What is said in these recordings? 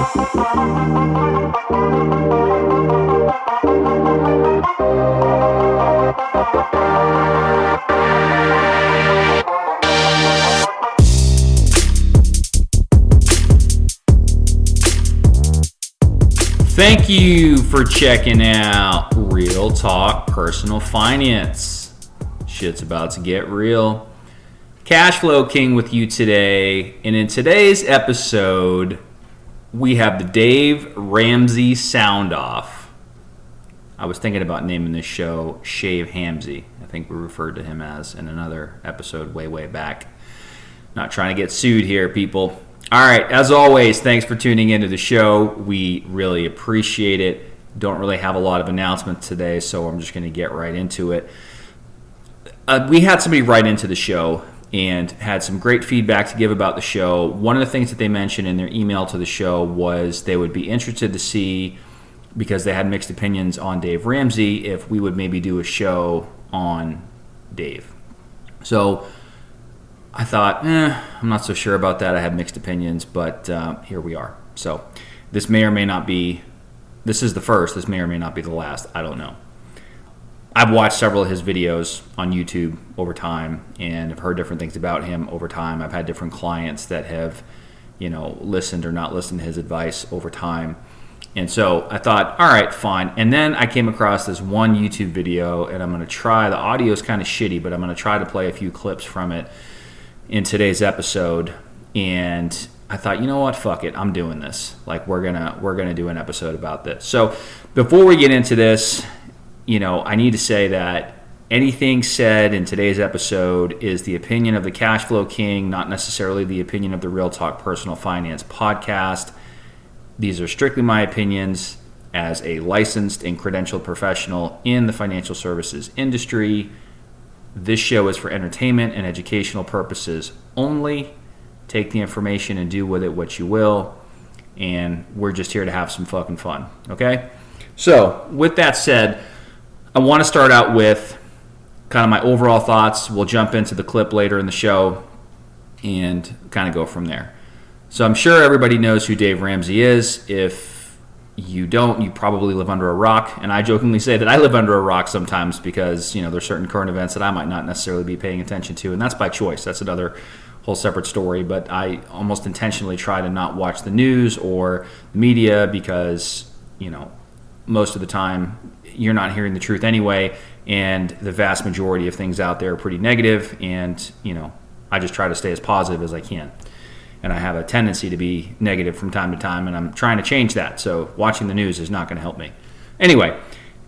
Thank you for checking out Real Talk Personal Finance. Shit's about to get real. Cashflow King with you today. And in today's episode, we have the Dave Ramsey Sound Off. I was thinking about naming this show Shave Hamsey. I think we referred to him as in another episode way back. Not trying to get sued here, people. All right, as always, thanks for tuning into the show. We really appreciate it. Don't really have a lot of announcements today, so I'm just going to get right into it. We had somebody write into the show and had some great feedback to give about the show. One of the things that they mentioned in their email to the show was they would be interested to see, because they had mixed opinions on Dave Ramsey, if we would maybe do a show on Dave. So I thought, I'm not so sure about that. I had mixed opinions, but here we are. So this may or may not be, this is the first, this may or may not be the last. I don't know. I've watched several of his videos on YouTube over time and have heard different things about him over time. I've had different clients that have, listened or not listened to his advice over time. And so I thought, all right, fine. And then I came across this one YouTube video, and I'm going to try, the audio is kind of shitty, but I'm going to try to play a few clips from it in today's episode. And I thought, you know what, fuck it, I'm doing this. Like, we're gonna do an episode about this. So before we get into this, I need to say that anything said in today's episode is the opinion of the Cashflow King, not necessarily the opinion of the Real Talk Personal Finance podcast. These are strictly my opinions as a licensed and credentialed professional in the financial services industry. This show is for entertainment and educational purposes only. Take the information and do with it what you will. And we're just here to have some fucking fun, okay? So, with that said, I want to start out with kind of my overall thoughts. We'll jump into the clip later in the show and kind of go from there. So I'm sure everybody knows who Dave Ramsey is. If you don't, you probably live under a rock. And I jokingly say that I live under a rock sometimes because, there's certain current events that I might not necessarily be paying attention to. And that's by choice. That's another whole separate story. But I almost intentionally try to not watch the news or the media because, most of the time you're not hearing the truth anyway. And the vast majority of things out there are pretty negative. And, I just try to stay as positive as I can. And I have a tendency to be negative from time to time, and I'm trying to change that. So watching the news is not going to help me. Anyway,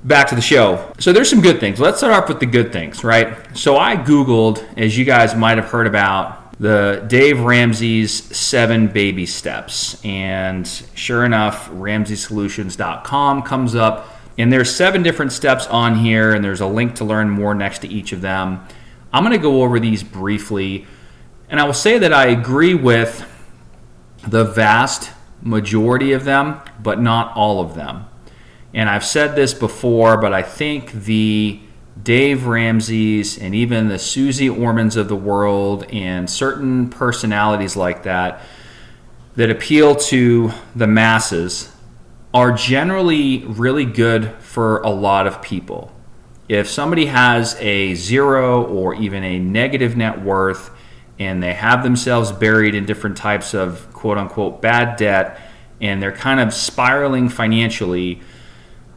back to the show. So there's some good things. Let's start off with the good things, right? So I Googled, as you guys might have heard about, the Dave Ramsey's 7 baby steps. And sure enough, RamseySolutions.com comes up. And there's 7 different steps on here, and there's a link to learn more next to each of them. I'm going to go over these briefly. And I will say that I agree with the vast majority of them, but not all of them. And I've said this before, but I think the Dave Ramseys and even the Susie Ormans of the world and certain personalities like that appeal to the masses are generally really good for a lot of people. If somebody has a 0 or even a negative net worth, and they have themselves buried in different types of quote-unquote bad debt, and they're kind of spiraling financially,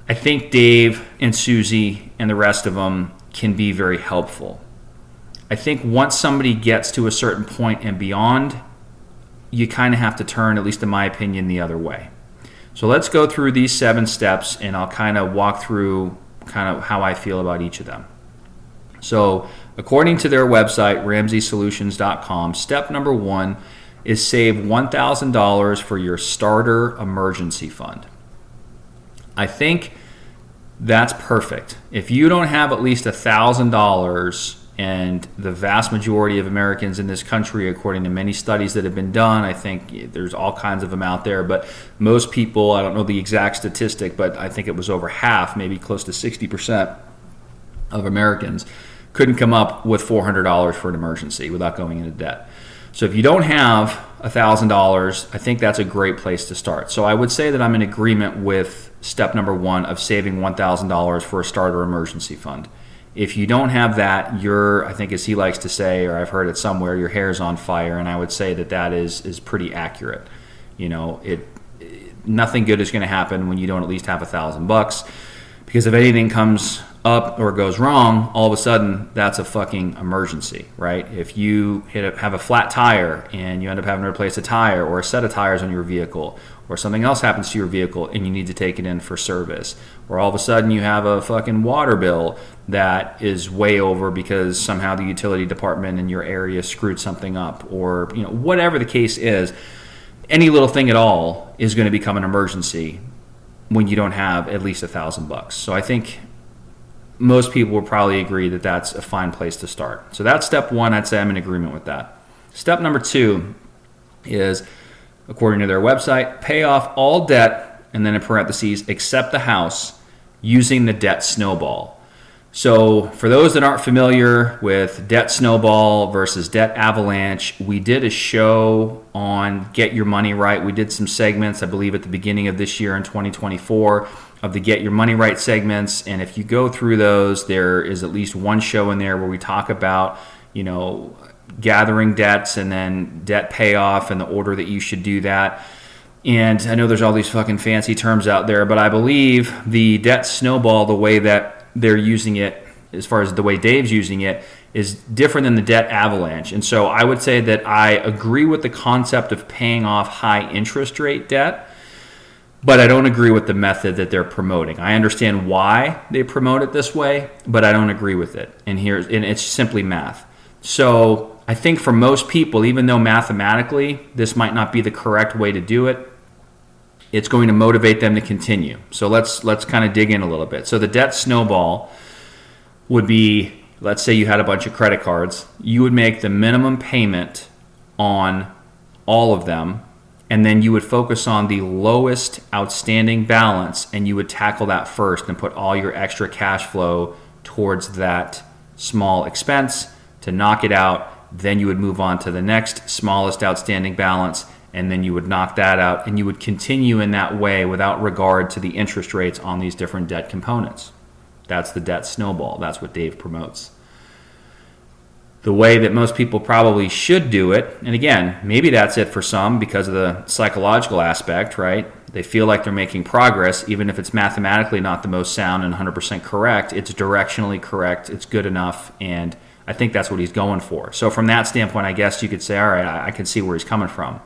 I think Dave and Susie and the rest of them can be very helpful. I think once somebody gets to a certain point and beyond, you kind of have to turn, at least in my opinion, the other way. So let's go through these 7 steps, and I'll kind of walk through kind of how I feel about each of them. So according to their website, RamseySolutions.com, step number 1 is save $1,000 for your starter emergency fund. I think that's perfect. If you don't have at least $1,000, and the vast majority of Americans in this country, according to many studies that have been done, I think there's all kinds of them out there, but most people, I don't know the exact statistic, but I think it was over half, maybe close to 60% of Americans couldn't come up with $400 for an emergency without going into debt. So if you don't have $1,000, I think that's a great place to start. So I would say that I'm in agreement with step number 1 of saving $1,000 for a starter emergency fund. If you don't have that, I think as he likes to say, or I've heard it somewhere, your hair's on fire, and I would say that is pretty accurate. Nothing good is going to happen when you don't at least have $1,000, because if anything comes up or goes wrong, all of a sudden that's a fucking emergency, right? If you have a flat tire and you end up having to replace a tire or a set of tires on your vehicle, or something else happens to your vehicle and you need to take it in for service, or all of a sudden you have a fucking water bill that is way over because somehow the utility department in your area screwed something up, or whatever the case is, any little thing at all is going to become an emergency when you don't have at least $1,000. So I think most people will probably agree that that's a fine place to start. So that's step 1. I'd say I'm in agreement with that. Step number 2 is, according to their website, pay off all debt, and then in parentheses, except the house, using the debt snowball. So for those that aren't familiar with debt snowball versus debt avalanche, we did a show on Get Your Money Right. We did some segments, I believe, at the beginning of this year in 2024 of the Get Your Money Right segments. And if you go through those, there is at least one show in there where we talk about, gathering debts and then debt payoff and the order that you should do that. And I know there's all these fucking fancy terms out there, but I believe the debt snowball, the way that they're using it, as far as the way Dave's using it, is different than the debt avalanche. And so I would say that I agree with the concept of paying off high interest rate debt, but I don't agree with the method that they're promoting. I understand why they promote it this way, but I don't agree with it. And it's simply math. So I think for most people, even though mathematically this might not be the correct way to do it, it's going to motivate them to continue. So let's kind of dig in a little bit. So the debt snowball would be, let's say you had a bunch of credit cards. You would make the minimum payment on all of them, and then you would focus on the lowest outstanding balance, and you would tackle that first and put all your extra cash flow towards that small expense to knock it out. Then you would move on to the next smallest outstanding balance, and then you would knock that out, and you would continue in that way without regard to the interest rates on these different debt components. That's the debt snowball. That's what Dave promotes. The way that most people probably should do it, and again, maybe that's it for some because of the psychological aspect, right? They feel like they're making progress, even if it's mathematically not the most sound and 100% correct. It's directionally correct. It's good enough, and I think that's what he's going for. So from that standpoint, I guess you could say, all right, I can see where he's coming from.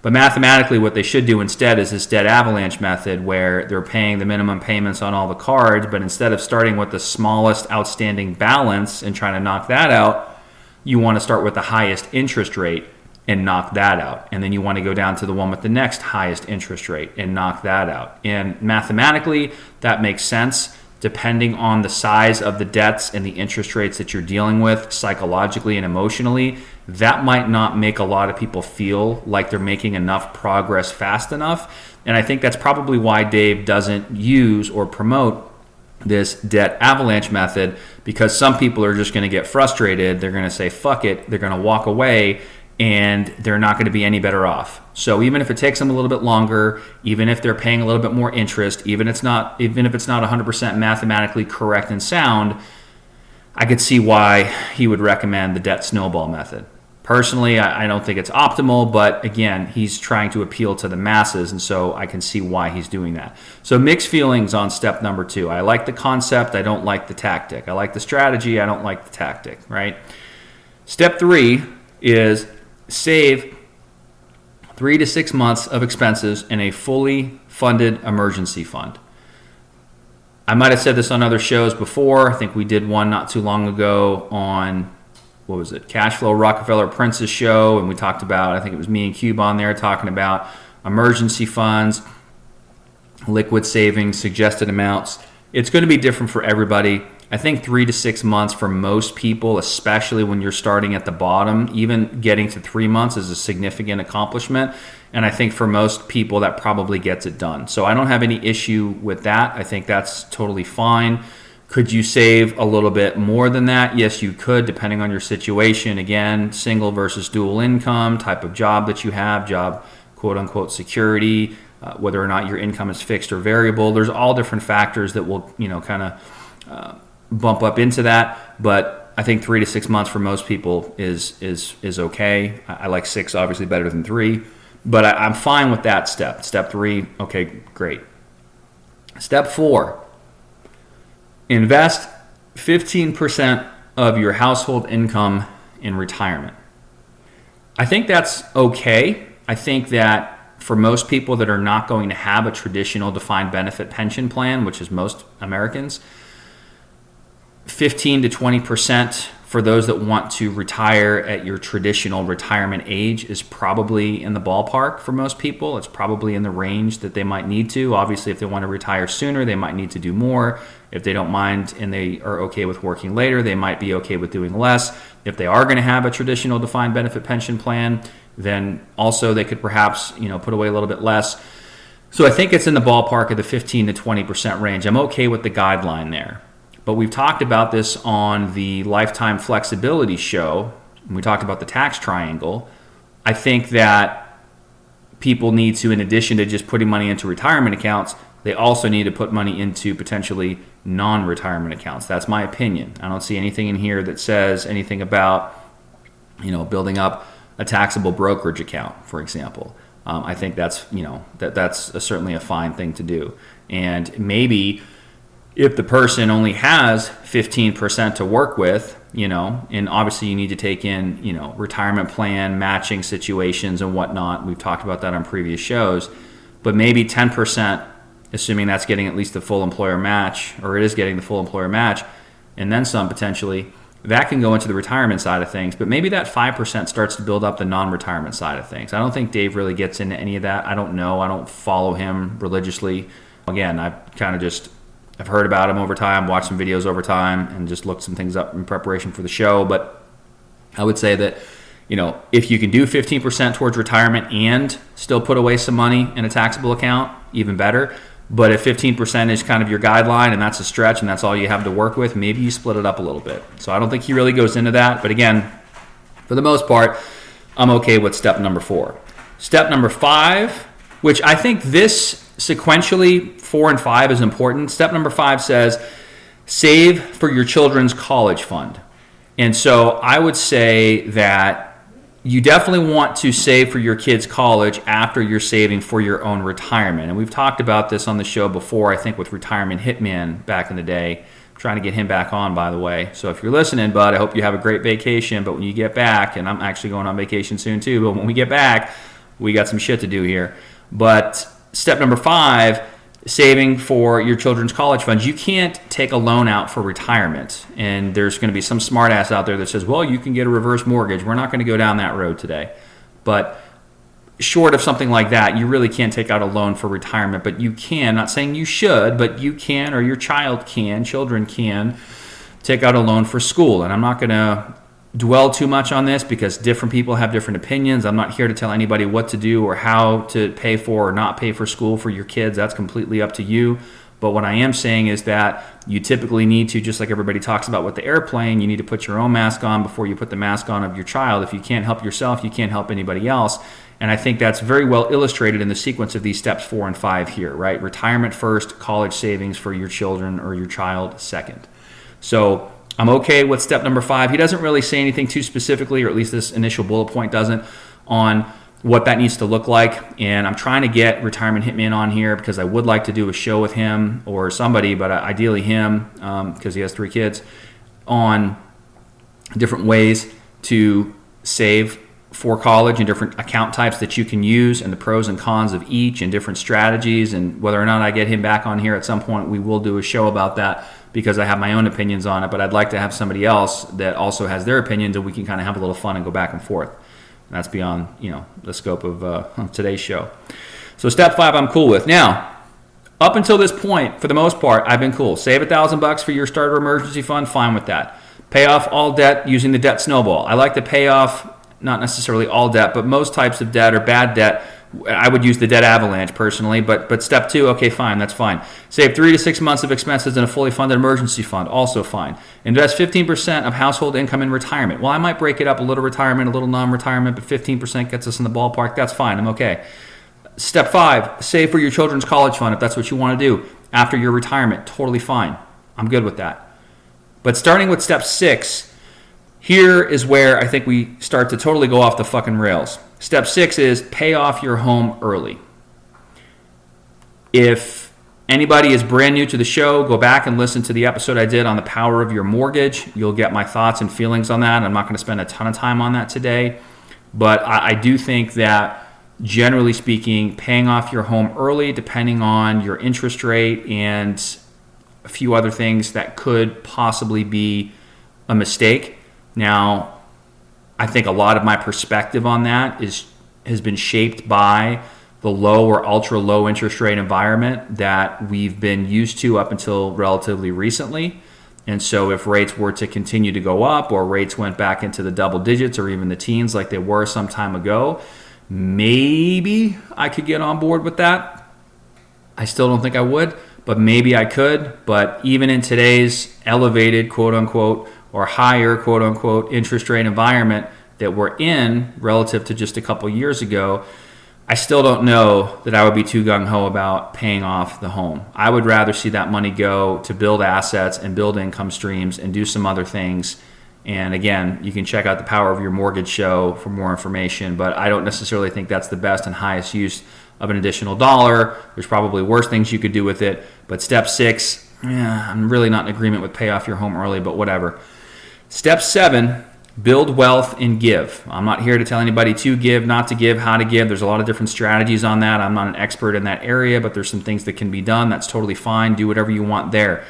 But mathematically, what they should do instead is this debt avalanche method where they're paying the minimum payments on all the cards, but instead of starting with the smallest outstanding balance and trying to knock that out, you want to start with the highest interest rate and knock that out. And then you want to go down to the one with the next highest interest rate and knock that out. And mathematically, that makes sense depending on the size of the debts and the interest rates that you're dealing with psychologically and emotionally. That might not make a lot of people feel like they're making enough progress fast enough. And I think that's probably why Dave doesn't use or promote this debt avalanche method, because some people are just going to get frustrated. They're going to say, fuck it. They're going to walk away, and they're not going to be any better off. So even if it takes them a little bit longer, even if they're paying a little bit more interest, even if it's not 100% mathematically correct and sound, I could see why he would recommend the debt snowball method. Personally, I don't think it's optimal, but again, he's trying to appeal to the masses, and so I can see why he's doing that. So mixed feelings on step number 2. I like the concept, I don't like the tactic. I like the strategy, I don't like the tactic, right? Step 3 is save 3 to 6 months of expenses in a fully funded emergency fund. I might have said this on other shows before. I think we did one not too long ago on, what was it, Cashflow Rockefeller Prince's show, and we talked about, I think it was me and Cube on there, talking about emergency funds, liquid savings, suggested amounts. It's going to be different for everybody. I think 3 to 6 months for most people, especially when you're starting at the bottom, even getting to 3 months is a significant accomplishment. And I think for most people that probably gets it done. So I don't have any issue with that. I think that's totally fine. Could you save a little bit more than that? Yes, you could, depending on your situation. Again, single versus dual income, type of job that you have, job quote unquote security, whether or not your income is fixed or variable. There's all different factors that will, kind of bump up into that. But I think 3 to 6 months for most people is okay. I like 6, obviously better than 3, but I'm fine with that step. Step 3, okay, great. Step 4. Invest 15% of your household income in retirement. I think that's okay. I think that for most people that are not going to have a traditional defined benefit pension plan, which is most Americans, 15 to 20% for those that want to retire at your traditional retirement age is probably in the ballpark for most people. It's probably in the range that they might need to. Obviously, if they want to retire sooner, they might need to do more. If they don't mind and they are okay with working later, they might be okay with doing less. If they are going to have a traditional defined benefit pension plan, then also they could perhaps, put away a little bit less. So I think it's in the ballpark of the 15 to 20% range. I'm okay with the guideline there. But we've talked about this on the Lifetime Flexibility show. We talked about the tax triangle. I think that people need to, in addition to just putting money into retirement accounts, they also need to put money into potentially non-retirement accounts. That's my opinion. I don't see anything in here that says anything about, building up a taxable brokerage account, for example. I think that's, that's certainly a fine thing to do. And maybe if the person only has 15% to work with, and obviously you need to take in, retirement plan, matching situations and whatnot. We've talked about that on previous shows. But maybe 10%, assuming that's getting at least the full employer match, or it is getting the full employer match, and then some potentially, that can go into the retirement side of things. But maybe that 5% starts to build up the non-retirement side of things. I don't think Dave really gets into any of that. I don't know. I don't follow him religiously. Again, I've heard about him over time, watched some videos over time, and just looked some things up in preparation for the show. But I would say that, if you can do 15% towards retirement and still put away some money in a taxable account, even better. But if 15% is kind of your guideline and that's a stretch and that's all you have to work with, maybe you split it up a little bit. So I don't think he really goes into that. But again, for the most part, I'm okay with step number 4. Step number 5, which I think this sequentially, 4 and 5 is important. Step number 5 says, save for your children's college fund. And so I would say that you definitely want to save for your kids' college after you're saving for your own retirement. And we've talked about this on the show before, I think with Retirement Hitman back in the day. I'm trying to get him back on, by the way. So if you're listening, bud, I hope you have a great vacation. But when you get back, and I'm actually going on vacation soon too, but when we get back, we got some shit to do here. But step number 5, saving for your children's college funds. You can't take a loan out for retirement. And there's going to be some smartass out there that says, well, you can get a reverse mortgage. We're not going to go down that road today. But short of something like that, you really can't take out a loan for retirement. But you can, not saying you should, but you can, or your child can, children can, take out a loan for school. And I'm not going to dwell too much on this because different people have different opinions. I'm not here to tell anybody what to do or how to pay for or not pay for school for your kids. That's completely up to you. But what I am saying is that you typically need to, just like everybody talks about with the airplane, you need to put your own mask on before you put the mask on of your child. If you can't help yourself, you can't help anybody else. And I think that's very well illustrated in the sequence of these steps 4 and 5 here, right? Retirement first, college savings for your children or your child second. So I'm okay with step number 5. He doesn't really say anything too specifically, or at least this initial bullet point doesn't, on what that needs to look like. And I'm trying to get Retirement Hitman on here because I would like to do a show with him or somebody, but ideally him, because he has 3 kids, on different ways to save for college and different account types that you can use and the pros and cons of each and different strategies. And whether or not I get him back on here at some point, we will do a show about that because I have my own opinions on it. But I'd like to have somebody else that also has their opinions and we can kind of have a little fun and go back and forth. And that's beyond, the scope of today's show. So step 5, I'm cool with. Now, up until this point, for the most part, I've been cool. Save $1,000 for your starter emergency fund, fine with that. Pay off all debt using the debt snowball. I like to pay off not necessarily all debt, but most types of debt or bad debt I would use the debt avalanche personally, but step 2, okay, fine, that's fine. Save 3 to 6 months of expenses in a fully funded emergency fund, also fine. Invest 15% of household income in retirement. Well, I might break it up, a little retirement, a little non-retirement, but 15% gets us in the ballpark. That's fine, I'm okay. Step 5, save for your children's college fund if that's what you want to do after your retirement. Totally fine. I'm good with that. But starting with step 6, here is where I think we start to totally go off the fucking rails. Step 6 is pay off your home early. If anybody is brand new to the show, go back and listen to the episode I did on the power of your mortgage. You'll get my thoughts and feelings on that. I'm not going to spend a ton of time on that today. But I do think that, generally speaking, paying off your home early, depending on your interest rate and a few other things, that could possibly be a mistake. Now, I think a lot of my perspective on that has been shaped by the low or ultra low interest rate environment that we've been used to up until relatively recently. And so if rates were to continue to go up, or rates went back into the double digits or even the teens like they were some time ago, maybe I could get on board with that. I still don't think I would, but maybe I could. But even in today's elevated, quote unquote, or higher, quote unquote, interest rate environment that we're in relative to just a couple years ago, I still don't know that I would be too gung-ho about paying off the home. I would rather see that money go to build assets and build income streams and do some other things. And again, you can check out the Power of Your Mortgage show for more information, but I don't necessarily think that's the best and highest use of an additional dollar. There's probably worse things you could do with it. But step 6, I'm really not in agreement with pay off your home early, but whatever. Step 7, build wealth and give. I'm not here to tell anybody to give, not to give, how to give. There's a lot of different strategies on that. I'm not an expert in that area, but there's some things that can be done. That's totally fine. Do whatever you want there.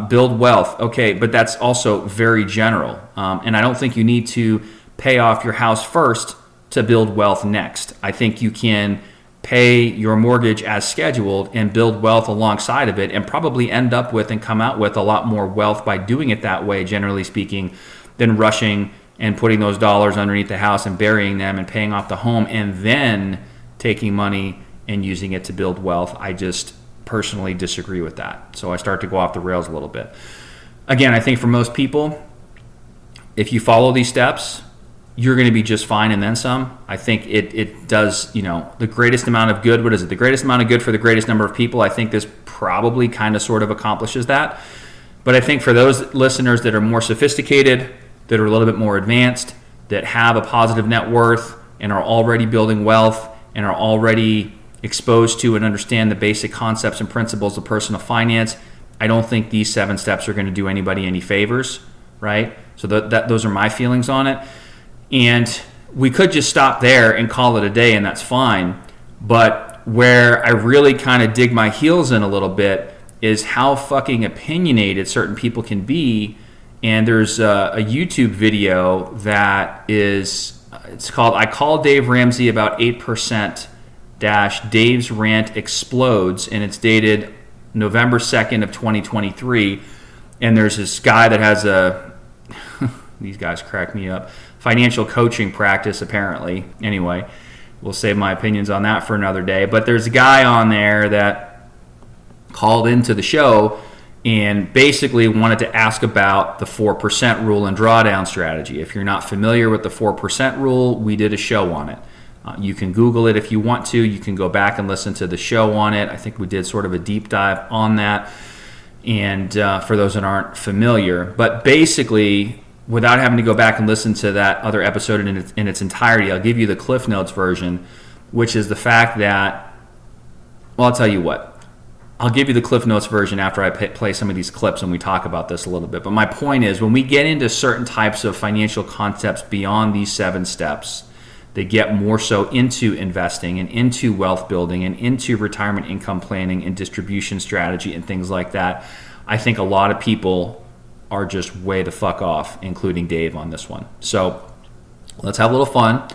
Build wealth. Okay, but that's also very general. And I don't think you need to pay off your house first to build wealth next. I think you can pay your mortgage as scheduled and build wealth alongside of it, and probably end up with and come out with a lot more wealth by doing it that way, generally speaking, than rushing and putting those dollars underneath the house and burying them and paying off the home and then taking money and using it to build wealth. I just personally disagree with that. So I start to go off the rails a little bit. Again, I think for most people, if you follow these steps, you're going to be just fine and then some. I think it does, the greatest amount of good. What is it? The greatest amount of good for the greatest number of people. I think this probably kind of sort of accomplishes that. But I think for those listeners that are more sophisticated, that are a little bit more advanced, that have a positive net worth and are already building wealth and are already exposed to and understand the basic concepts and principles of personal finance, I don't think these 7 steps are going to do anybody any favors, right? So those are my feelings on it. And we could just stop there and call it a day, and that's fine. But where I really kind of dig my heels in a little bit is how fucking opinionated certain people can be. And there's a YouTube video that it's called I Call Dave Ramsey About 8% Dave's Rant Explodes, and it's dated November 2nd of 2023. And there's this guy that has these guys crack me up, financial coaching practice apparently. Anyway, we'll save my opinions on that for another day. But there's a guy on there that called into the show and basically wanted to ask about the 4% rule and drawdown strategy. If you're not familiar with the 4% rule, we did a show on it. You can Google it if you want to. You can go back and listen to the show on it. I think we did sort of a deep dive on that. And for those that aren't familiar, but basically, without having to go back and listen to that other episode in its entirety, I'll give you the Cliff Notes version, which is the fact that, well, I'll tell you what. I'll give you the Cliff Notes version after I play some of these clips and we talk about this a little bit. But my point is, when we get into certain types of financial concepts beyond these 7 steps, they get more so into investing and into wealth building and into retirement income planning and distribution strategy and things like that. I think a lot of people are just way the fuck off, including Dave on this one. So let's have a little fun.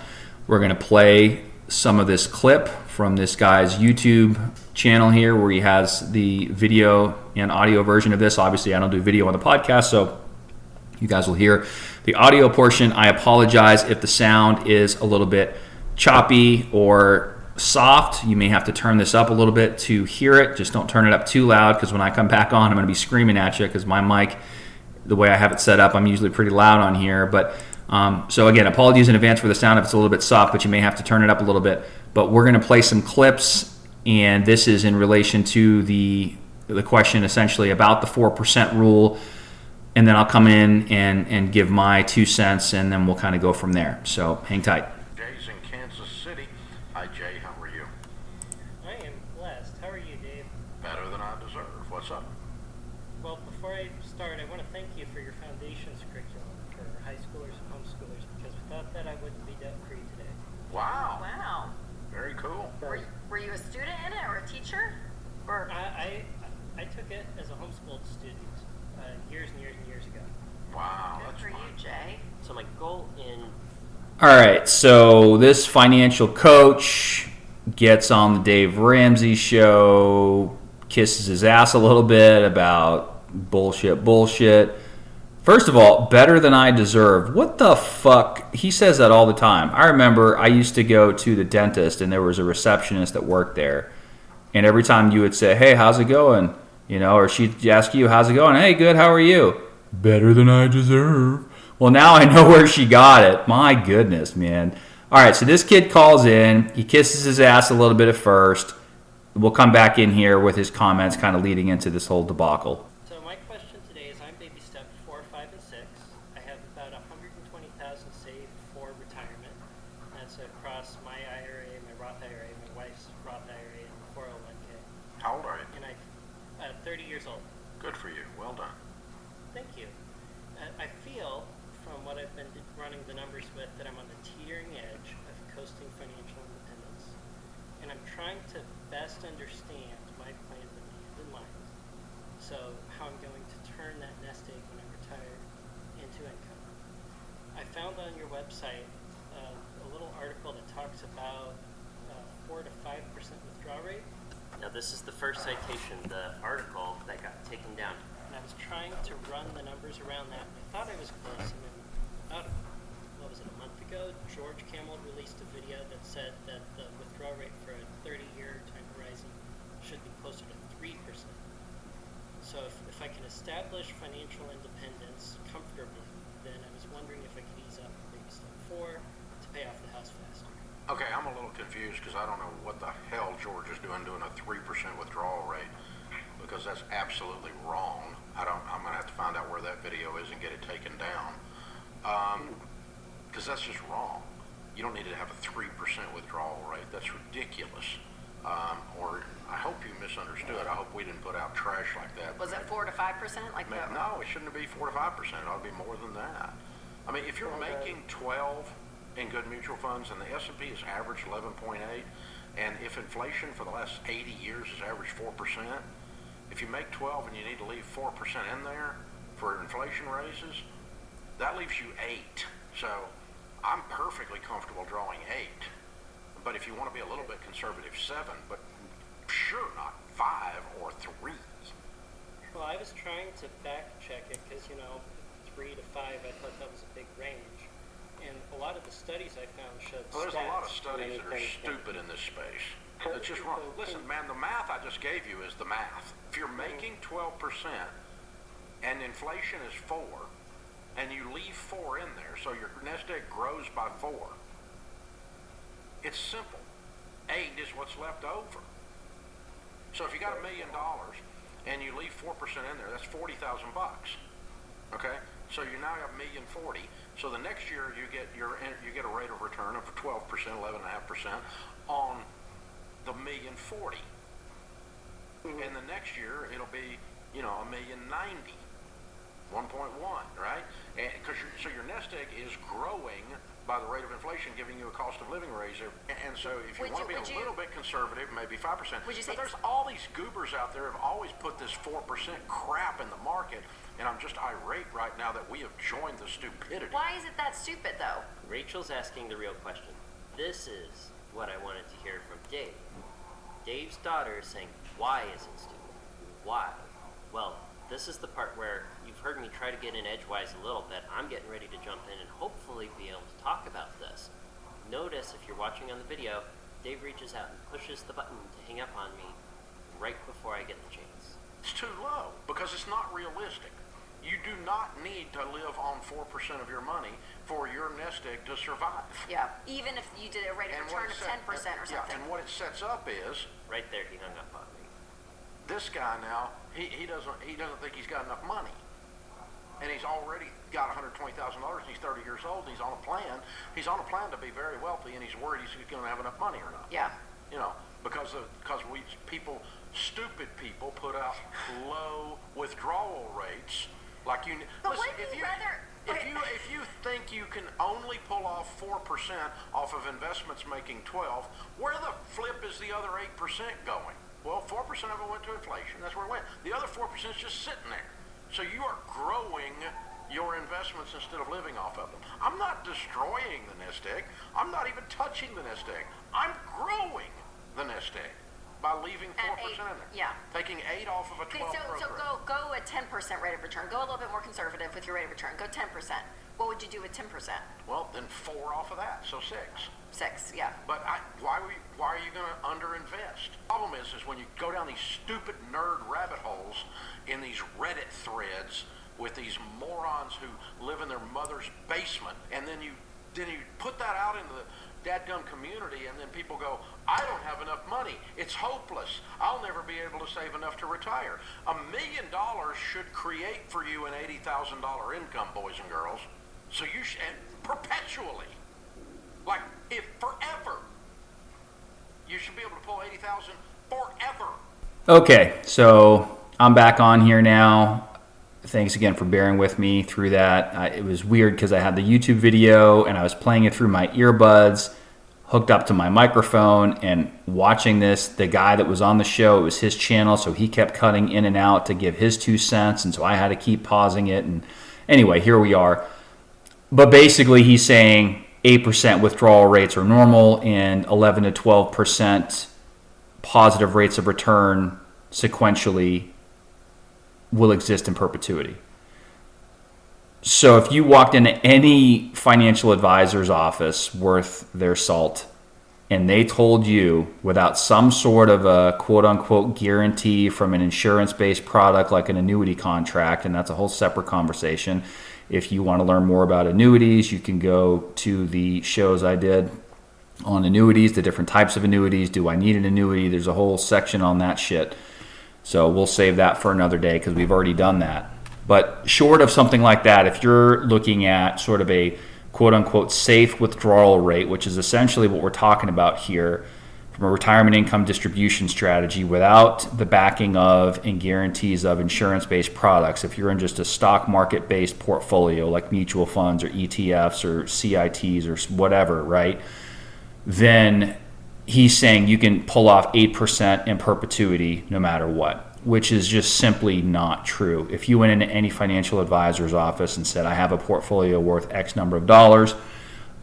We're going to play some of this clip from this guy's YouTube channel here where he has the video and audio version of this. Obviously, I don't do video on the podcast, so you guys will hear the audio portion. I apologize if the sound is a little bit choppy or soft. You may have to turn this up a little bit to hear it. Just don't turn it up too loud, because when I come back on, I'm going to be screaming at you, because my mic, the way I have it set up, I'm usually pretty loud on here. But so again, apologies in advance for the sound if it's a little bit soft, but you may have to turn it up a little bit. But we're going to play some clips, and this is in relation to the question essentially about the 4% rule. And then I'll come in and give my 2 cents, and then we'll kind of go from there. So hang tight. Jay's in Kansas City. Hi, Jay. How are you? I am blessed. How are you, Dave? Better than I deserve. What's up? Well, before I start, I want to thank you for your foundations curriculum for high schoolers and homeschoolers, because without that, I wouldn't be debt-free today. Wow. Wow. Very cool. Were you a student in it or a teacher? Or I took it as a homeschooled student years and years and years ago. Wow. good That's for fun. you, Jay. So my goal in... All right, so this financial coach gets on the Dave Ramsey show, kisses his ass a little bit about bullshit. First of all, better than I deserve. What the fuck? He says that all the time. I remember I used to go to the dentist, and there was a receptionist that worked there. And every time you would say, hey, how's it going? You know, or she'd ask you, how's it going? Hey, good, how are you? Better than I deserve. Well, now I know where she got it. My goodness, man. All right, so this kid calls in. He kisses his ass a little bit at first. We'll come back in here with his comments kind of leading into this whole debacle. So my question today is, I'm baby step 4, 5, and 6. I have about $120,000 saved for retirement. That's across my IRA, my Roth IRA, my wife's Roth IRA, and the 401k. How old are you? And I'm 30 years old. Good for you. Well done. Thank you. I feel, from what I've been running the numbers with, that I'm on the teetering edge of coasting financial independence. And I'm trying to best understand my plan with the end in mind. So how I'm going to turn that nest egg when I retire into income. I found on your website a little article that talks about 4 to 5% withdrawal rate. Now this is the first citation, the article that got taken down. And I was trying to run the numbers around that, and I thought I was close. And then about, what was it, a month ago, George Camel released a video that said that the withdrawal rate for a 30-year time horizon should be closer to 3%. So if I can establish financial independence comfortably, then I was wondering if I could ease up maybe step 4 to pay off the house faster. Okay, I'm a little confused because I don't know what the hell George is doing a 3% withdrawal rate, because that's absolutely wrong. I'm going to have to find out where that video is and get it taken down, because that's just wrong. You don't need to have a 3% withdrawal rate. That's ridiculous. Or I hope you misunderstood. I hope we didn't put out trash like that. Was it 4 to 5% like that? No, it shouldn't be 4 to 5%. It ought to be more than that. I mean, if you're making 12 in good mutual funds, and the S&P has averaged 11.8, and if inflation for the last 80 years has averaged 4%, if you make 12 and you need to leave 4% in there for inflation raises, that leaves you 8. So I'm perfectly comfortable drawing 8. But if you want to be a little bit conservative, 7, but sure not 5 or 3. Well, I was trying to back check it because, 3 to 5, I thought that was a big range. And a lot of the studies I found showed Well, there's a lot of stats studies that are anything stupid in this space. It's just wrong. Listen, man, the math I just gave you is the math. If you're making 12% and inflation is 4, and you leave 4 in there, so your nest egg grows by 4, it's simple. 8 is what's left over. So if you got $1 million and you leave 4% in there, that's $40,000 bucks. Okay? So you now have $1,040,000. So the next year you get a rate of return of 12%, 11.5% on the $1,040,000. And the next year it'll be, $1,090,000, 1.1, right? And so your nest egg is growing by the rate of inflation, giving you a cost of living raise. And so if you want to be a little bit conservative, maybe 5%. But there's all these goobers out there who have always put this 4% crap in the market, and I'm just irate right now that we have joined the stupidity. Why is it that stupid, though? Rachel's asking the real question. This is what I wanted to hear from Dave. Dave's daughter is saying, why is it stupid? Why? Well, this is the part where you've heard me try to get in edgewise a little bit. I'm getting ready to jump in and hopefully be able to talk about this. Notice, if you're watching on the video, Dave reaches out and pushes the button to hang up on me right before I get the chance. It's too low because it's not realistic. You do not need to live on 4% of your money for your nest egg to survive. Yeah, even if you did a rate of And return what of 10% or something. Yeah, and what it sets up is Right there, he hung up on me. this guy now, he doesn't think he's got enough money. And he's already got $120,000 and he's 30 years old and he's on a plan. He's on a plan to be very wealthy and he's worried he's going to have enough money or not. Yeah. You know, because stupid people put out low withdrawal rates. Like you, But listen, wouldn't you rather? if you think you can only pull off 4% off of investments making 12, where the flip is the other 8% going? Well, 4% of it went to inflation. That's where it went. The other 4% is just sitting there. So you are growing your investments instead of living off of them. I'm not destroying the nest egg. I'm not even touching the nest egg. I'm growing the nest egg by leaving 4% in there. Yeah. Taking 8 off of a 12 Okay, so growth rate. go a 10% rate of return. Go a little bit more conservative with your rate of return. Go 10%. What would you do with 10%? Well, then 4 off of that, so 6. 6, yeah. But why are you going to underinvest? The problem is when you go down these stupid nerd rabbit holes in these Reddit threads with these morons who live in their mother's basement, and then you put that out into the dadgum community, and then people go, I don't have enough money. It's hopeless. I'll never be able to save enough to retire. $1 million should create for you an $80,000 income, boys and girls. So you should, and perpetually, like if forever, you should be able to pull 80,000 forever. Okay, so I'm back on here now. Thanks again for bearing with me through that. It was weird because I had the YouTube video and I was playing it through my earbuds, hooked up to my microphone, and watching this. The guy that was on the show, it was his channel, so he kept cutting in and out to give his 2 cents, and so I had to keep pausing it. And anyway, here we are. But basically, he's saying 8% withdrawal rates are normal and 11 to 12% positive rates of return sequentially will exist in perpetuity. So if you walked into any financial advisor's office worth their salt and they told you without some sort of a quote-unquote guarantee from an insurance-based product like an annuity contract, and that's a whole separate conversation. If you want to learn more about annuities, you can go to the shows I did on annuities, the different types of annuities. Do I need an annuity? There's a whole section on that shit. So we'll save that for another day because we've already done that. But short of something like that, if you're looking at sort of a quote-unquote safe withdrawal rate, which is essentially what we're talking about here, from a retirement income distribution strategy without the backing of and guarantees of insurance-based products, if you're in just a stock market-based portfolio like mutual funds or ETFs or CITs or whatever, right, then he's saying you can pull off 8% in perpetuity no matter what, which is just simply not true. If you went into any financial advisor's office and said, I have a portfolio worth X number of dollars,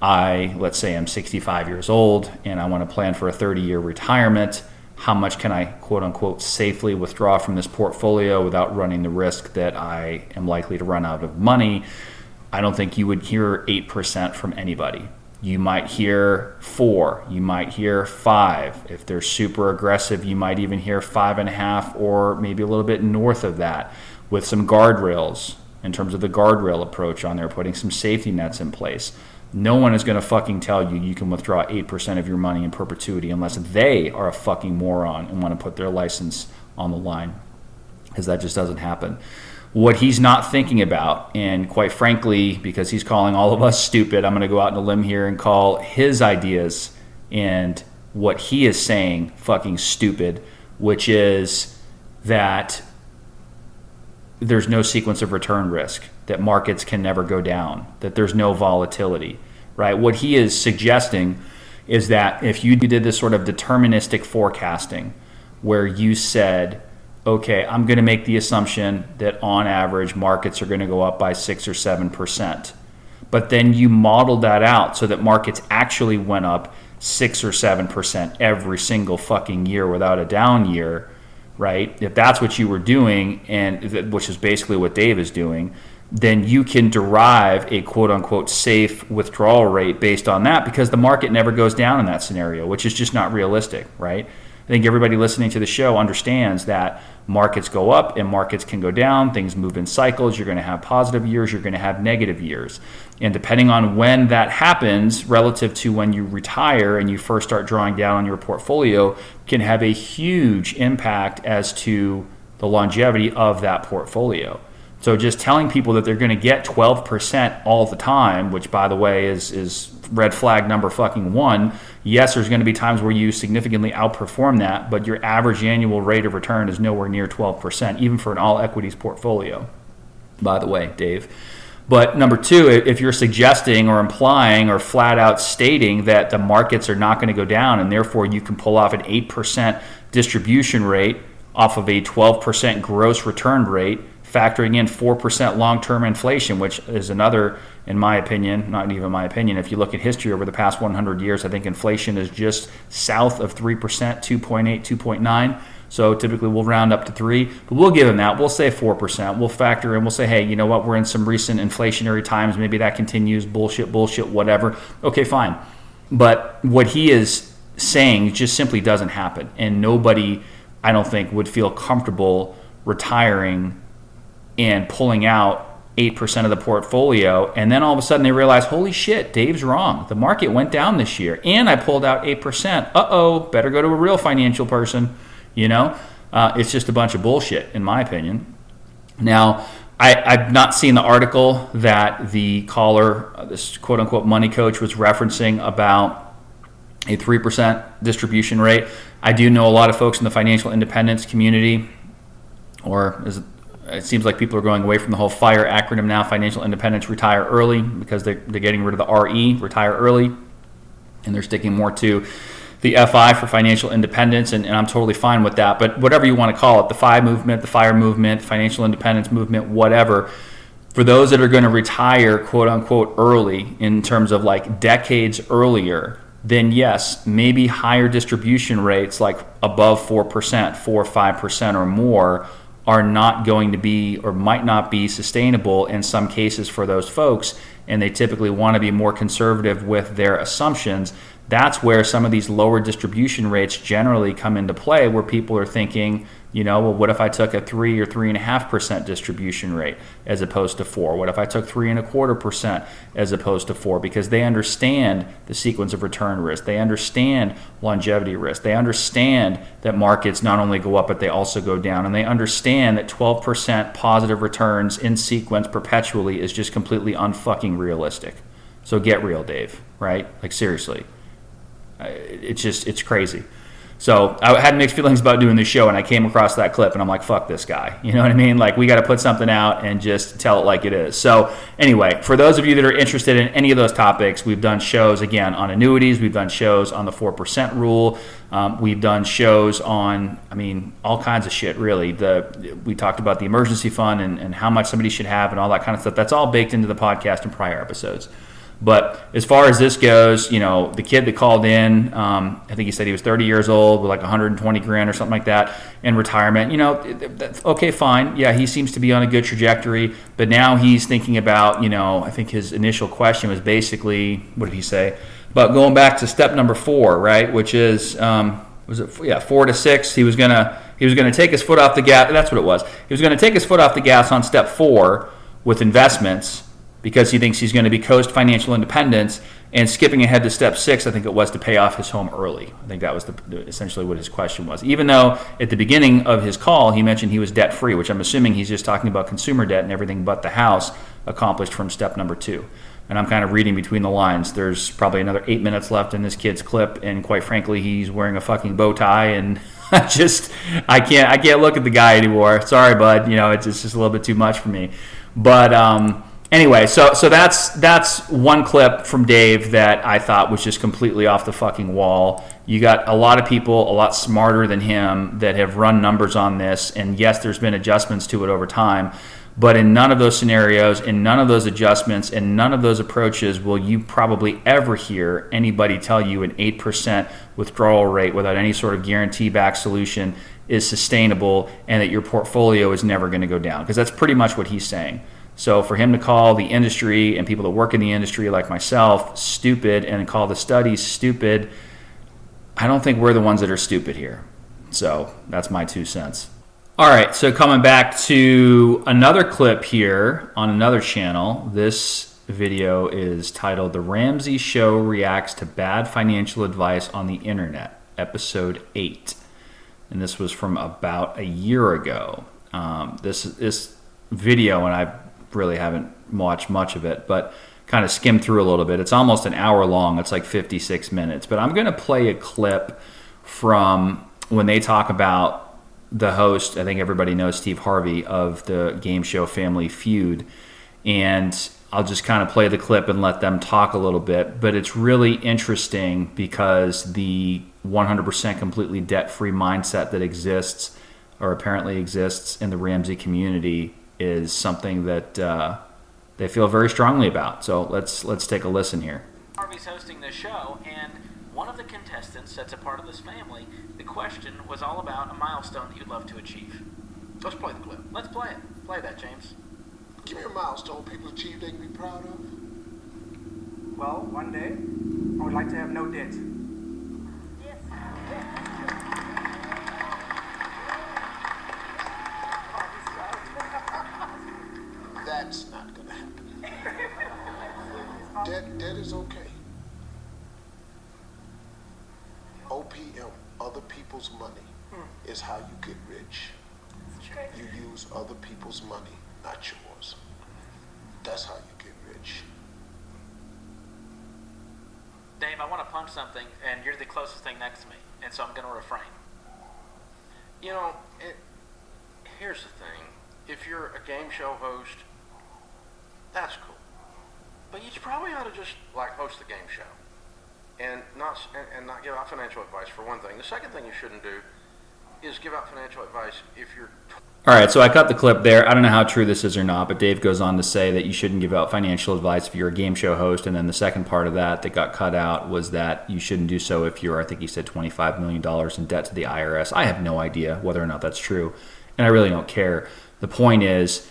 let's say I'm 65 years old and I want to plan for a 30-year retirement, how much can I quote unquote safely withdraw from this portfolio without running the risk that I am likely to run out of money? I don't think you would hear 8% from anybody. You might hear 4, you might hear 5. If they're super aggressive, you might even hear 5.5 or maybe a little bit north of that, with some guardrails in terms of the guardrail approach on there, putting some safety nets in place. No one is going to fucking tell you can withdraw 8% of your money in perpetuity unless they are a fucking moron and want to put their license on the line, because that just doesn't happen. What he's not thinking about, and quite frankly, because he's calling all of us stupid, I'm going to go out on a limb here and call his ideas and what he is saying fucking stupid, which is that there's no sequence of return risk, that markets can never go down, that there's no volatility, right? What he is suggesting is that if you did this sort of deterministic forecasting where you said, okay, I'm going to make the assumption that on average markets are going to go up by 6 or 7%. But then you modeled that out so that markets actually went up 6 or 7% every single fucking year without a down year, right? If that's what you were doing, and which is basically what Dave is doing, then you can derive a quote-unquote safe withdrawal rate based on that, because the market never goes down in that scenario, which is just not realistic, right? I think everybody listening to the show understands that markets go up and markets can go down. Things move in cycles. You're going to have positive years. You're going to have negative years. And depending on when that happens relative to when you retire and you first start drawing down on your portfolio can have a huge impact as to the longevity of that portfolio. So just telling people that they're going to get 12% all the time, which by the way is red flag number fucking one. Yes, there's going to be times where you significantly outperform that, but your average annual rate of return is nowhere near 12%, even for an all equities portfolio, by the way, Dave. But number two, if you're suggesting or implying or flat out stating that the markets are not going to go down and therefore you can pull off an 8% distribution rate off of a 12% gross return rate, factoring in 4% long-term inflation, which is another, in my opinion, not even my opinion, if you look at history over the past 100 years, I think inflation is just south of 3%, 2.8, 2.9. So typically we'll round up to 3, but we'll give them that. We'll say 4%. We'll factor in, we'll say, hey, you know what, we're in some recent inflationary times. Maybe that continues, bullshit, whatever. Okay, fine. But what he is saying just simply doesn't happen. And nobody, I don't think, would feel comfortable retiring and pulling out 8% of the portfolio, and then all of a sudden they realize, holy shit, Dave's wrong. The market went down this year, and I pulled out 8%. Uh-oh, better go to a real financial person. It's just a bunch of bullshit, in my opinion. Now, I've not seen the article that the caller, this quote-unquote money coach, was referencing about a 3% distribution rate. I do know a lot of folks in the financial independence community, or it seems like people are going away from the whole FIRE acronym now, financial independence, retire early, because they're getting rid of the RE, retire early, and they're sticking more to the FI for financial independence, and I'm totally fine with that. But whatever you want to call it, the FI movement, the FIRE movement, financial independence movement, whatever, for those that are going to retire, quote unquote, early, in terms of like decades earlier, then yes, maybe higher distribution rates like above 4%, 4 or 5% or more are not going to be or might not be sustainable in some cases for those folks, and they typically want to be more conservative with their assumptions. That's where some of these lower distribution rates generally come into play, where people are thinking, well, what if I took a 3 or 3.5% distribution rate as opposed to 4? What if I took 3.25% as opposed to 4? Because they understand the sequence of return risk. They understand longevity risk. They understand that markets not only go up, but they also go down. And they understand that 12% positive returns in sequence perpetually is just completely unfucking realistic. So get real, Dave, right? Like, seriously. It's crazy. So I had mixed feelings about doing this show, and I came across that clip, and I'm like, fuck this guy. You know what I mean? Like, we got to put something out and just tell it like it is. So anyway, for those of you that are interested in any of those topics, we've done shows, again, on annuities. We've done shows on the 4% rule. We've done shows on, all kinds of shit, really. We talked about the emergency fund and how much somebody should have and all that kind of stuff. That's all baked into the podcast in prior episodes. But as far as this goes, the kid that called in, I think he said he was 30 years old with like 120 grand or something like that in retirement. That's okay, fine. Yeah, he seems to be on a good trajectory. But now he's thinking about, I think his initial question was basically, what did he say? But going back to step number 4, right, which is, 4 to 6. He was gonna take his foot off the gas. That's what it was. He was gonna take his foot off the gas on step 4 with investments, because he thinks he's going to be coast financial independence, and skipping ahead to step 6, I think it was, to pay off his home early. I think that was essentially what his question was. Even though at the beginning of his call he mentioned he was debt-free, which I'm assuming he's just talking about consumer debt and everything but the house accomplished from step number 2. And I'm kind of reading between the lines. There's probably another 8 minutes left in this kid's clip, and quite frankly, he's wearing a fucking bow tie, and I can't look at the guy anymore. Sorry, bud. It's just a little bit too much for me. But anyway, so that's one clip from Dave that I thought was just completely off the fucking wall. You got a lot of people a lot smarter than him that have run numbers on this, and yes, there's been adjustments to it over time, but in none of those scenarios, in none of those adjustments, in none of those approaches will you probably ever hear anybody tell you an 8% withdrawal rate without any sort of guarantee-backed solution is sustainable and that your portfolio is never going to go down, because that's pretty much what he's saying. So for him to call the industry and people that work in the industry like myself stupid and call the studies stupid, I don't think we're the ones that are stupid here. So that's my 2 cents. All right, so coming back to another clip here on another channel. This video is titled "The Ramsey Show Reacts to Bad Financial Advice on the Internet," episode 8. And this was from about a year ago. This video, and I really haven't watched much of it, but kind of skimmed through a little bit. It's almost an hour long. It's like 56 minutes. But I'm going to play a clip from when they talk about the host, I think everybody knows Steve Harvey, of the game show Family Feud. And I'll just kind of play the clip and let them talk a little bit. But it's really interesting because the 100% completely debt-free mindset that exists, or apparently exists, in the Ramsey community is something that they feel very strongly about. So let's take a listen here. Harvey's hosting this show, and one of the contestants that's a part of this family, the question was all about a milestone that you'd love to achieve. Let's play the clip. Let's play it. Play that, James. Give me a milestone people achieve they can be proud of. Well, one day, I would like to have no debt. That's not going to happen. Debt is okay. OPM, other people's money, is how you get rich. You use other people's money, not yours. That's how you get rich. Dave, I want to punch something, and you're the closest thing next to me, and so I'm going to refrain. You know, here's the thing. If you're a game show host, that's cool. But you probably ought to just like host the game show and not give out financial advice, for one thing. The second thing you shouldn't do is give out financial advice if you're... All right, so I cut the clip there. I don't know how true this is or not, but Dave goes on to say that you shouldn't give out financial advice if you're a game show host. And then the second part of that got cut out was that you shouldn't do so if you're, I think he said, $25 million in debt to the IRS. I have no idea whether or not that's true, and I really don't care. The point is,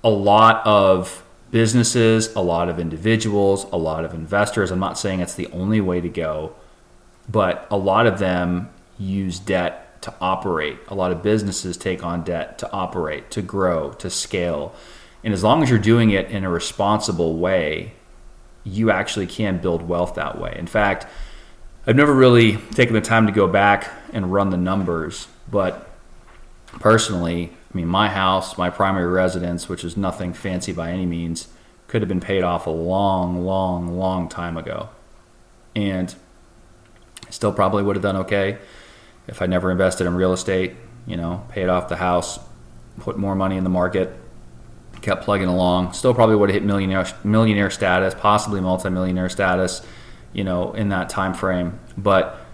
a lot of businesses, a lot of individuals, a lot of investors, I'm not saying it's the only way to go, but a lot of them use debt to operate. A lot of businesses take on debt to operate, to grow, to scale. And as long as you're doing it in a responsible way, you actually can build wealth that way. In fact, I've never really taken the time to go back and run the numbers, but personally, I mean, my house, my primary residence, which is nothing fancy by any means, could have been paid off a long, long, long time ago. And I still probably would have done okay if I never invested in real estate, paid off the house, put more money in the market, kept plugging along. Still probably would have hit millionaire status, possibly multimillionaire status, in that time frame. But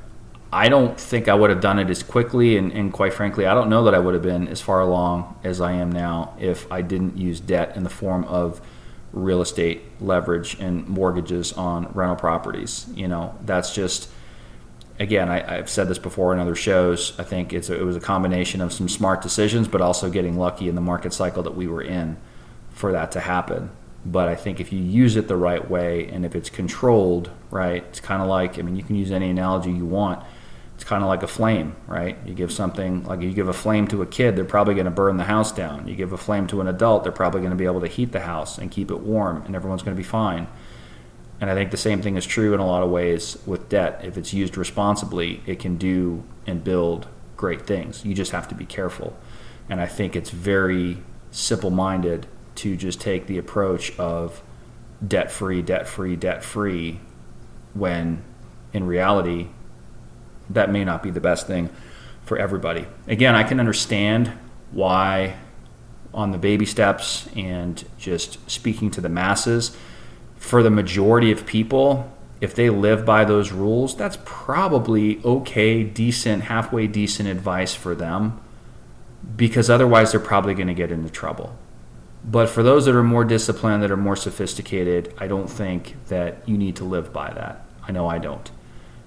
I don't think I would have done it as quickly, and quite frankly, I don't know that I would have been as far along as I am now if I didn't use debt in the form of real estate leverage and mortgages on rental properties. That's just, again, I've said this before in other shows. I think it was a combination of some smart decisions, but also getting lucky in the market cycle that we were in for that to happen. But I think if you use it the right way, and if it's controlled, right, it's kind of like, you can use any analogy you want. It's kind of like a flame, right? You give a flame to a kid, they're probably going to burn the house down. You give a flame to an adult, they're probably going to be able to heat the house and keep it warm, and everyone's going to be fine. And I think the same thing is true in a lot of ways with debt. If it's used responsibly, it can do and build great things. You just have to be careful. And I think it's very simple-minded to just take the approach of debt-free, debt-free, debt-free, when in reality, that may not be the best thing for everybody. Again, I can understand why on the baby steps and just speaking to the masses, for the majority of people, if they live by those rules, that's probably okay, decent, halfway decent advice for them, because otherwise they're probably going to get into trouble. But for those that are more disciplined, that are more sophisticated, I don't think that you need to live by that. I know I don't.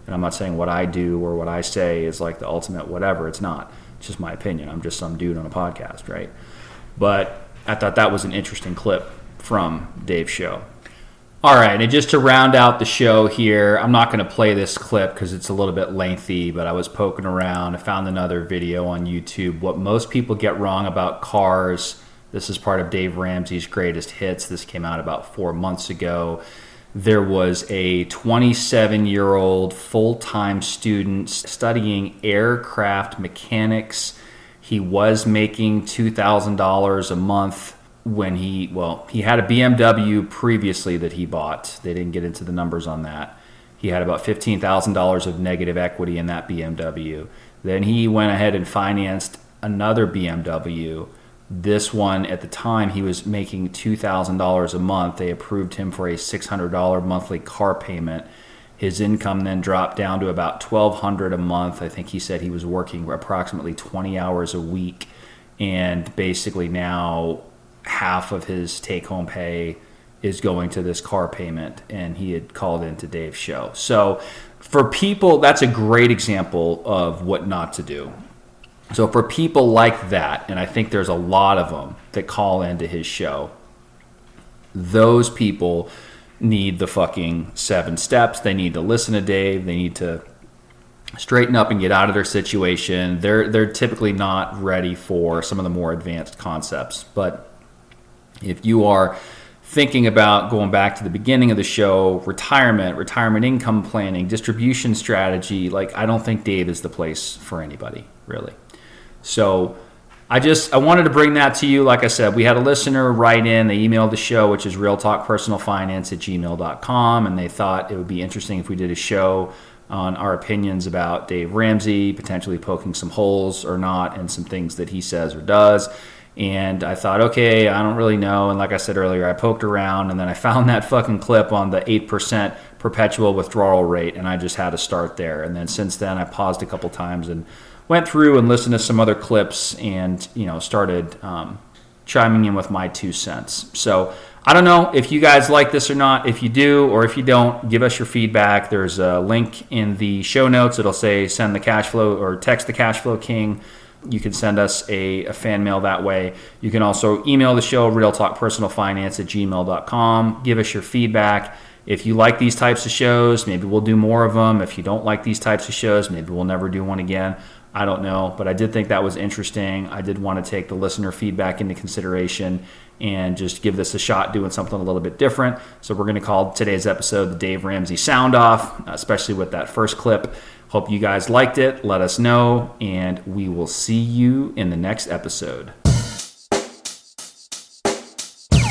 And I'm not saying what I do or what I say is like the ultimate whatever. It's not. It's just my opinion. I'm just some dude on a podcast, right? But I thought that was an interesting clip from Dave's show. All right, and just to round out the show here, I'm not going to play this clip because it's a little bit lengthy, but I was poking around. I found another video on YouTube. What most people get wrong about cars. This is part of Dave Ramsey's greatest hits. This came out about 4 months ago. There was a 27-year-old full-time student studying aircraft mechanics. He was making $2,000 a month when he had a BMW previously that he bought. They didn't get into the numbers on that. He had about $15,000 of negative equity in that BMW. Then he went ahead and financed another BMW. This one, at the time, he was making $2,000 a month. They approved him for a $600 monthly car payment. His income then dropped down to about $1,200 a month. I think he said he was working approximately 20 hours a week, and basically now half of his take-home pay is going to this car payment, and he had called into Dave's show. So for people, that's a great example of what not to do. So for people like that, and I think there's a lot of them that call into his show, those people need the fucking 7 steps. They need to listen to Dave. They need to straighten up and get out of their situation. They're typically not ready for some of the more advanced concepts. But if you are thinking about going back to the beginning of the show, retirement income planning, distribution strategy, like I don't think Dave is the place for anybody, really. So I wanted to bring that to you. Like I said, we had a listener write in. They emailed the show, which is realtalkpersonalfinance@gmail.com, and they thought it would be interesting if we did a show on our opinions about Dave Ramsey, potentially poking some holes or not, and some things that he says or does. And I thought, okay, I don't really know. And like I said earlier, I poked around, and then I found that fucking clip on the 8% perpetual withdrawal rate, and I just had to start there. And then since then, I paused a couple times and went through and listened to some other clips and, started chiming in with my 2 cents. So I don't know if you guys like this or not. If you do, or if you don't, give us your feedback. There's a link in the show notes. It'll say send the cash flow or text the cash flow king. You can send us a fan mail that way. You can also email the show, realtalkpersonalfinance@gmail.com. Give us your feedback. If you like these types of shows, maybe we'll do more of them. If you don't like these types of shows, maybe we'll never do one again. I don't know, but I did think that was interesting. I did want to take the listener feedback into consideration and just give this a shot doing something a little bit different. So we're going to call today's episode the Dave Ramsey Sound Off, especially with that first clip. Hope you guys liked it. Let us know, and we will see you in the next episode.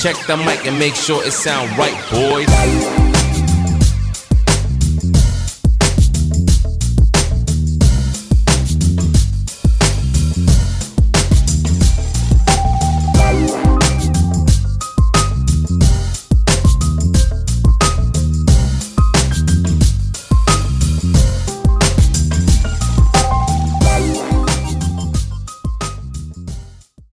Check the mic and make sure it sound right, boys.